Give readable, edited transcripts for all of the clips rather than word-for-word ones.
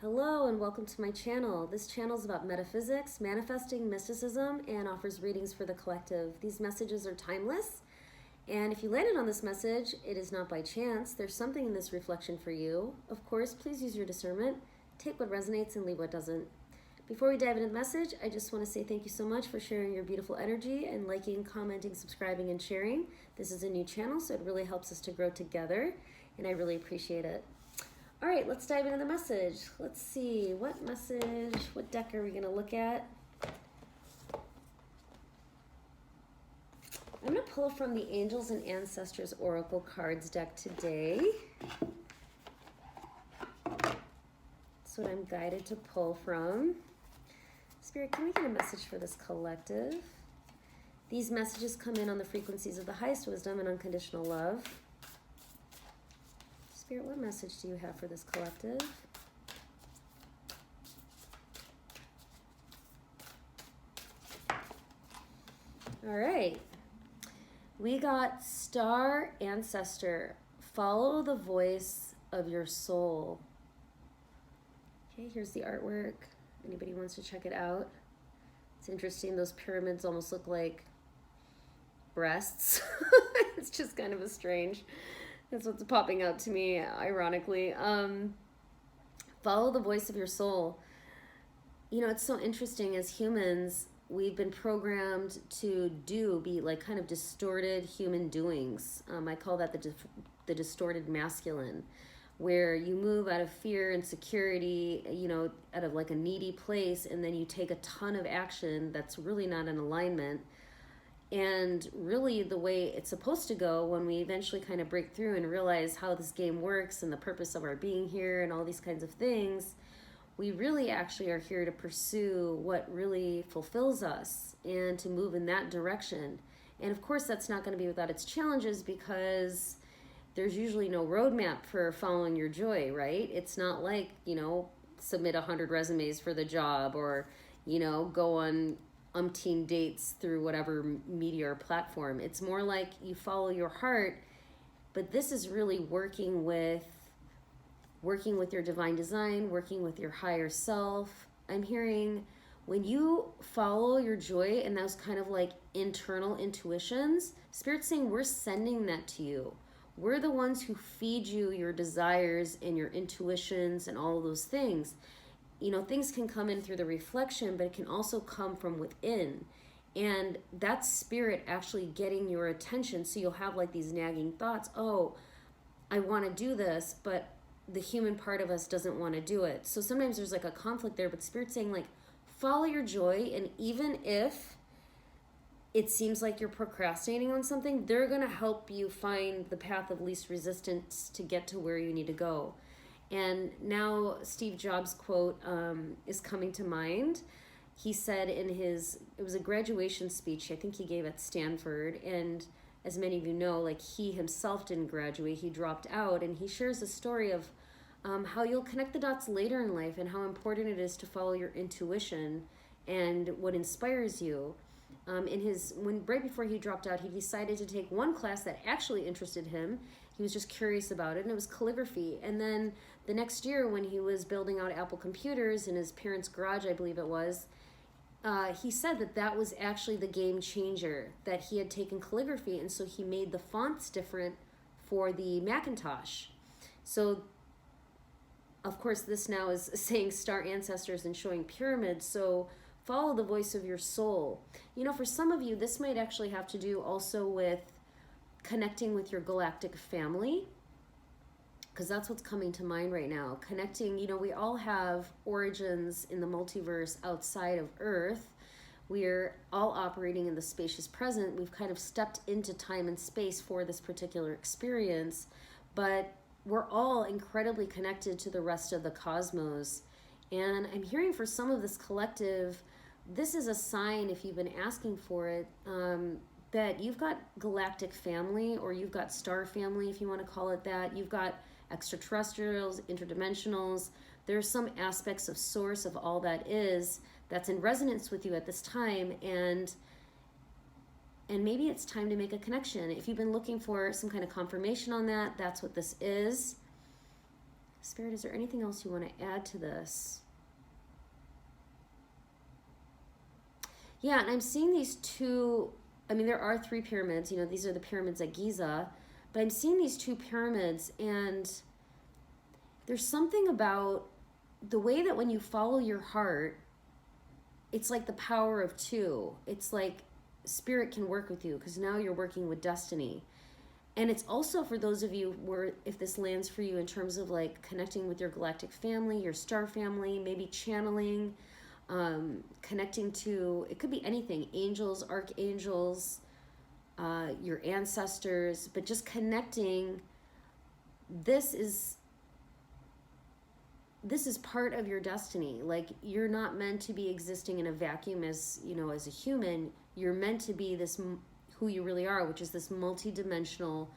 Hello and welcome to my channel. This channel is about metaphysics, manifesting, mysticism, and offers readings for the collective. These messages are timeless, and if you landed on this message, it is not by chance. There's something in this reflection for you. Of course, please use your discernment. Take what resonates and leave what doesn't. Before we dive into the message, I just want to say thank you so much for sharing your beautiful energy and liking, commenting, subscribing, and sharing. This is a new channel, so it really helps us to grow together, and I really appreciate it. All right, let's dive into the message. Let's see, what deck are we going to look at? I'm going to pull from the Angels and Ancestors Oracle Cards deck today. That's what I'm guided to pull from. Spirit, can we get a message for this collective? These messages come in on the frequencies of the highest wisdom and unconditional love. Spirit, what message do you have for this collective? All right. We got Star Ancestor. Follow the voice of your soul. Okay, here's the artwork. Anybody wants to check it out? It's interesting. Those pyramids almost look like breasts. It's just kind of a strange... That's what's popping out to me, ironically. Follow the voice of your soul. You know, it's so interesting. As humans, we've been programmed to be like kind of distorted human doings. I call that the distorted masculine, where you move out of fear and security, you know, out of like a needy place, and then you take a ton of action that's really not in alignment. And really the way it's supposed to go, when we eventually kind of break through and realize how this game works and the purpose of our being here and all these kinds of things, we really actually are here to pursue what really fulfills us and to move in that direction. And of course, that's not going to be without its challenges, because there's usually no roadmap for following your joy, right? It's not like, you know, submit 100 resumes for the job, or, you know, go on umpteen dates through whatever media or platform. It's more like you follow your heart, but this is really working with your divine design, working with your higher self. I'm hearing when you follow your joy and those kind of like internal intuitions, Spirit's saying we're sending that to you. We're the ones who feed you your desires and your intuitions and all of those things. You know, things can come in through the reflection, but it can also come from within. And that's Spirit actually getting your attention. So you'll have like these nagging thoughts. Oh, I want to do this, but the human part of us doesn't want to do it. So sometimes there's like a conflict there, but Spirit's saying like, follow your joy. And even if it seems like you're procrastinating on something, they're going to help you find the path of least resistance to get to where you need to go. And now Steve Jobs' quote is coming to mind. He said in it was a graduation speech, I think he gave at Stanford, and as many of you know, like he himself didn't graduate, he dropped out, and he shares a story of how you'll connect the dots later in life and how important it is to follow your intuition and what inspires you. Right before he dropped out, he decided to take one class that actually interested him. He was just curious about it, and it was calligraphy. And then the next year, when he was building out Apple computers in his parents' garage, I believe it was, he said that was actually the game changer, that he had taken calligraphy, and so he made the fonts different for the Macintosh. So, of course, this now is saying Star Ancestors and showing pyramids, so follow the voice of your soul. You know, for some of you, this might actually have to do also with connecting with your galactic family, because that's what's coming to mind right now. Connecting, you know, we all have origins in the multiverse outside of Earth. We're all operating in the spacious present. We've kind of stepped into time and space for this particular experience, but we're all incredibly connected to the rest of the cosmos. And I'm hearing for some of this collective, this is a sign, if you've been asking for it, that you've got galactic family, or you've got star family, if you want to call it that. You've got extraterrestrials, interdimensionals. There's some aspects of source of all that is that's in resonance with you at this time, and maybe it's time to make a connection. If you've been looking for some kind of confirmation on that, that's what this is. Spirit, is there anything else you want to add to this? Yeah, and I'm seeing these two, I mean, there are 3 pyramids, you know, these are the pyramids at Giza, but I'm seeing these 2 pyramids, and there's something about the way that when you follow your heart, it's like the power of 2. It's like spirit can work with you because now you're working with destiny. And it's also for those of you where, if this lands for you in terms of like connecting with your galactic family, your star family, maybe channeling, connecting to, it could be anything, angels, archangels, your ancestors, but just connecting. This is part of your destiny. Like, you're not meant to be existing in a vacuum as, you know, as a human. You're meant to be this, who you really are, which is this multidimensional,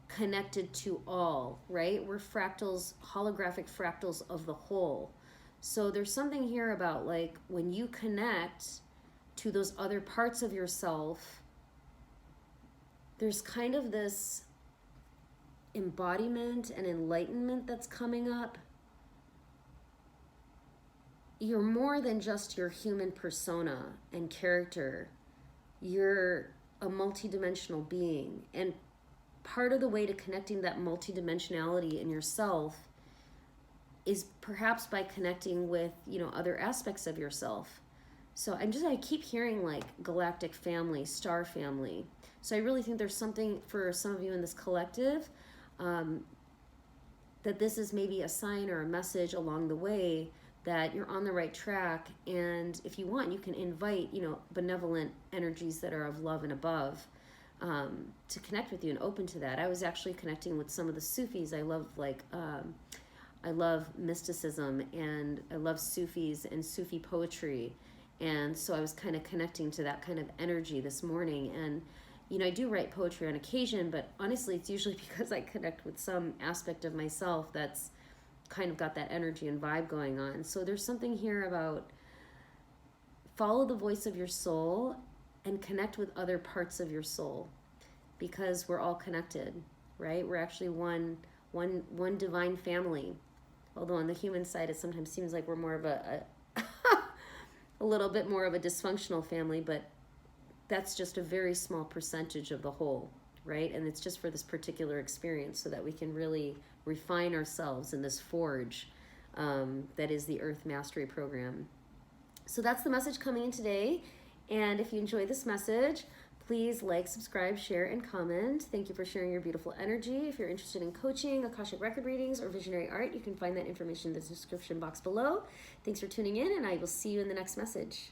connected to all, right? We're fractals, holographic fractals of the whole. So there's something here about like when you connect to those other parts of yourself, there's kind of this embodiment and enlightenment that's coming up. You're more than just your human persona and character. You're a multidimensional being. And part of the way to connecting that multidimensionality in yourself is perhaps by connecting with, you know, other aspects of yourself. So I keep hearing like galactic family, star family. So I really think there's something for some of you in this collective, that this is maybe a sign or a message along the way that you're on the right track. And if you want, you can invite, you know, benevolent energies that are of love and above, to connect with you and open to that. I was actually connecting with some of the Sufis. I love I love mysticism, and I love Sufis and Sufi poetry. And so I was kind of connecting to that kind of energy this morning. And, you know, I do write poetry on occasion, but honestly, it's usually because I connect with some aspect of myself that's kind of got that energy and vibe going on. So there's something here about follow the voice of your soul and connect with other parts of your soul, because we're all connected, right? We're actually one divine family. Although on the human side, it sometimes seems like we're more of a little bit more of a dysfunctional family, but that's just a very small percentage of the whole, right? And it's just for this particular experience so that we can really refine ourselves in this forge that is the Earth Mastery Program. So that's the message coming in today. And if you enjoy this message, please like, subscribe, share, and comment. Thank you for sharing your beautiful energy. If you're interested in coaching, Akashic record readings, or visionary art, you can find that information in the description box below. Thanks for tuning in, and I will see you in the next message.